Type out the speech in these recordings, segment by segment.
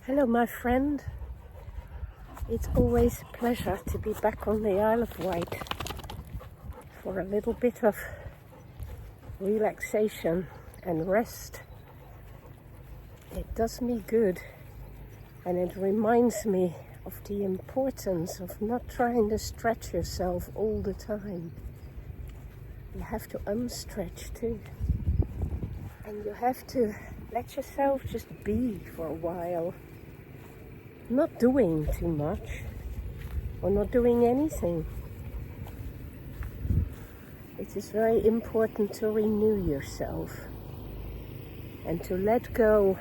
Hello, my friend. It's always a pleasure to be back on the Isle of Wight for a little bit of relaxation and rest. It does me good, and it reminds me of the importance of not trying to stretch yourself all the time. You have to unstretch too, and you have to let yourself just be for a while. Not doing too much or not doing anything. It is very important to renew yourself and to let go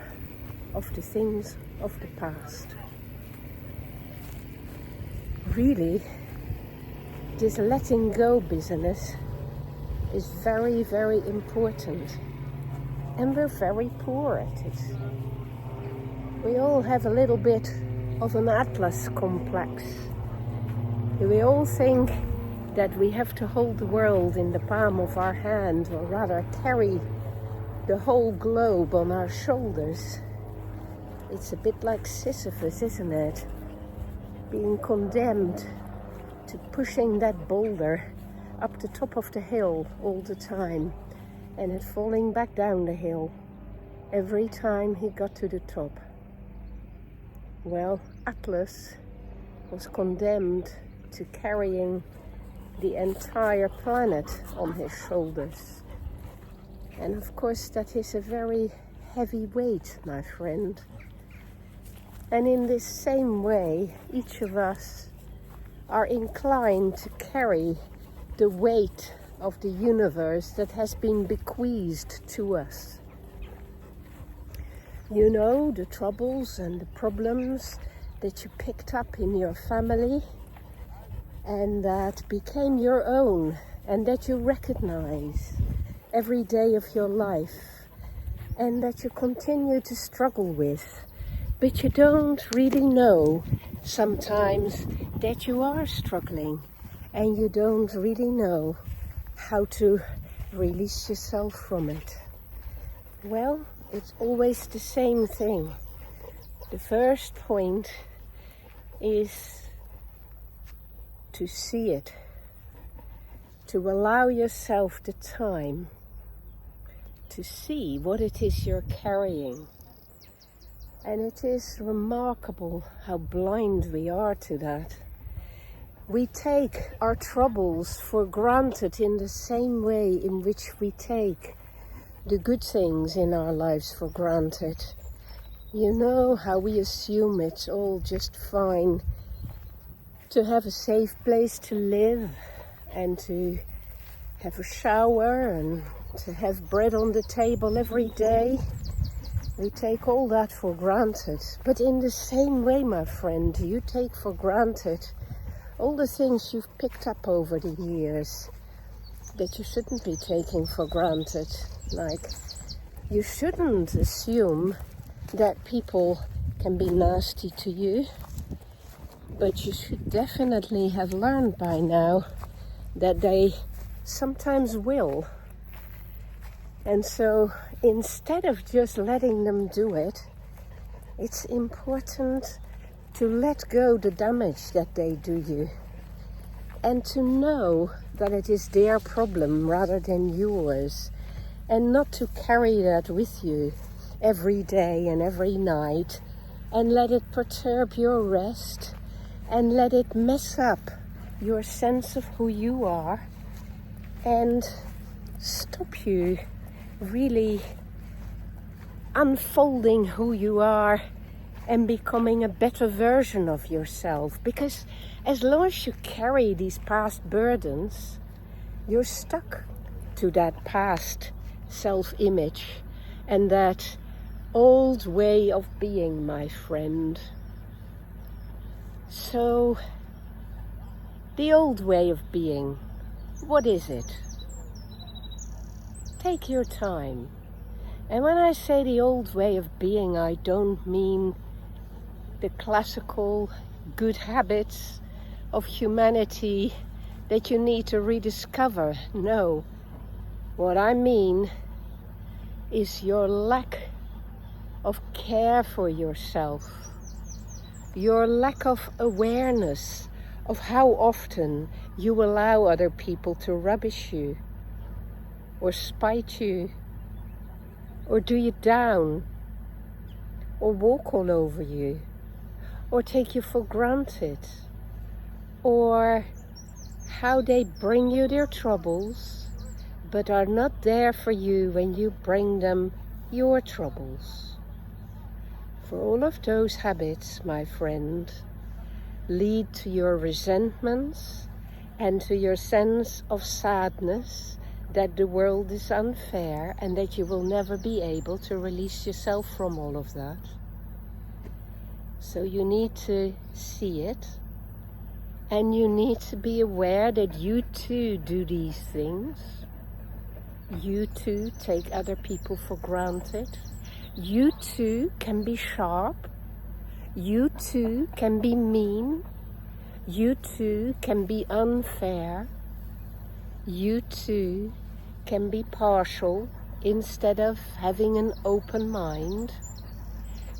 of the things of the past. Really, this letting go business is very, very important, and we're very poor at it. We all have a little bit of an Atlas complex. We all think that we have to hold the world in the palm of our hand, or rather carry the whole globe on our shoulders. It's a bit like Sisyphus, isn't it? Being condemned to pushing that boulder up the top of the hill all the time, and it falling back down the hill every time he got to the top. Well, Atlas was condemned to carrying the entire planet on his shoulders. And of course, that is a very heavy weight, my friend. And in this same way, each of us are inclined to carry the weight of the universe that has been bequeathed to us. You know, the troubles and the problems that you picked up in your family and that became your own and that you recognize every day of your life and that you continue to struggle with, but you don't really know sometimes that you are struggling and you don't really know how to release yourself from it. Well, it's always the same thing. The first point is to see it, to allow yourself the time to see what it is you're carrying. And it is remarkable how blind we are to that. We take our troubles for granted in the same way in which we take the good things in our lives for granted. You know how we assume it's all just fine to have a safe place to live and to have a shower and to have bread on the table every day. We take all that for granted. But in the same way, my friend, you take for granted all the things you've picked up over the years that you shouldn't be taking for granted. Like, you shouldn't assume that people can be nasty to you, but you should definitely have learned by now that they sometimes will. And so instead of just letting them do it, it's important to let go the damage that they do you and to know that it is their problem rather than yours, and not to carry that with you every day and every night and let it perturb your rest and let it mess up your sense of who you are and stop you really unfolding who you are and becoming a better version of yourself. Because as long as you carry these past burdens, you're stuck to that past self-image and that old way of being, my friend. So, the old way of being, what is it? Take your time. And when I say the old way of being, I don't mean the classical good habits of humanity that you need to rediscover. No. What I mean is your lack of care for yourself. your lack of awareness of how often you allow other people to rubbish you, or spite you, or do you down, or walk all over you, or take you for granted, or how they bring you their troubles but are not there for you when you bring them your troubles. For all of those habits, my friend, lead to your resentments and to your sense of sadness that the world is unfair and that you will never be able to release yourself from all of that. So you need to see it, and you need to be aware that you too do these things. You too take other people for granted. You too can be sharp. You too can be mean. You too can be unfair. You too can be partial instead of having an open mind.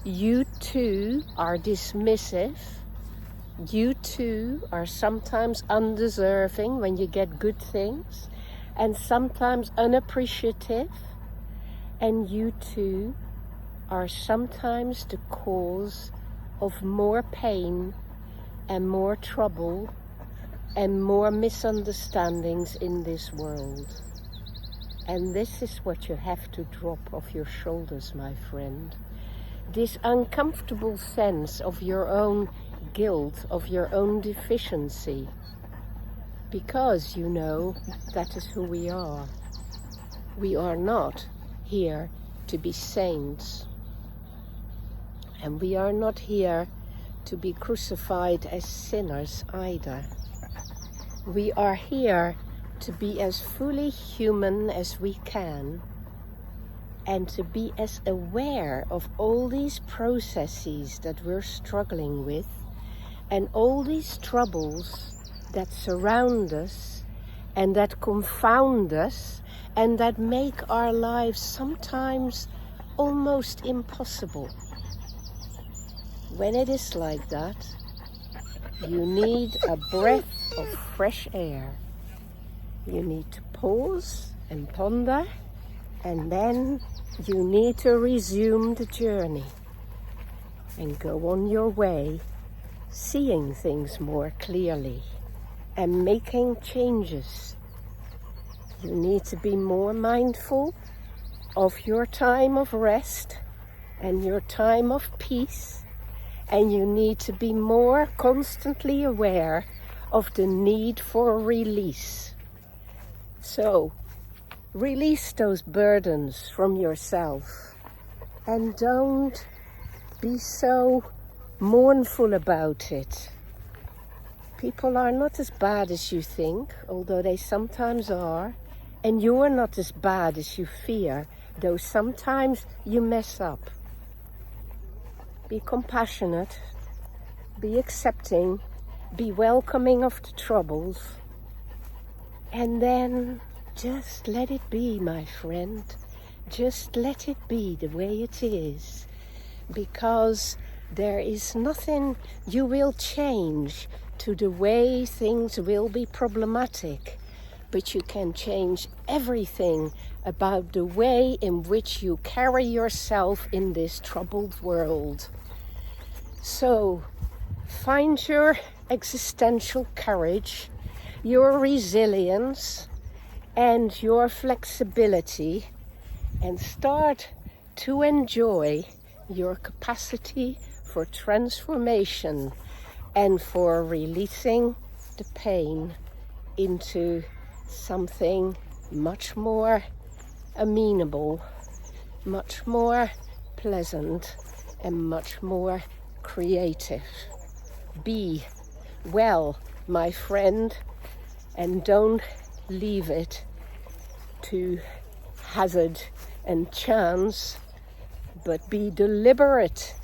You too are dismissive. You too are sometimes undeserving when you get good things, and sometimes unappreciative. And you too are sometimes the cause of more pain and more trouble and more misunderstandings in this world. And this is what you have to drop off your shoulders, my friend. This uncomfortable sense of your own guilt, of your own deficiency. Because, you know, that is who we are. We are not here to be saints. And we are not here to be crucified as sinners either. We are here to be as fully human as we can, and to be as aware of all these processes that we're struggling with, and all these troubles that surround us and that confound us and that make our lives sometimes almost impossible. When it is like that, you need a breath of fresh air. You need to pause and ponder, and then you need to resume the journey and go on your way, seeing things more clearly and making changes. You need to be more mindful of your time of rest and your time of peace, and you need to be more constantly aware of the need for release. So, release those burdens from yourself, and don't be so mournful about it. People are not as bad as you think, although they sometimes are, and you're not as bad as you fear, though sometimes you mess up. Be compassionate, be accepting, be welcoming of the troubles, and then just let it be, my friend. Just let it be the way it is, because there is nothing you will change to the way things will be problematic, but you can change everything about the way in which you carry yourself in this troubled world. So, find your existential courage, your resilience, and your flexibility, and start to enjoy your capacity for transformation and for releasing the pain into something much more amenable, much more pleasant, and much more creative. Be well, my friend, and don't leave it to hazard and chance, but be deliberate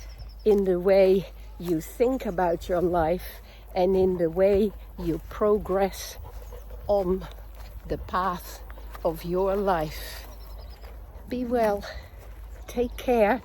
in the way you think about your life and in the way you progress on the path of your life. Be well, take care,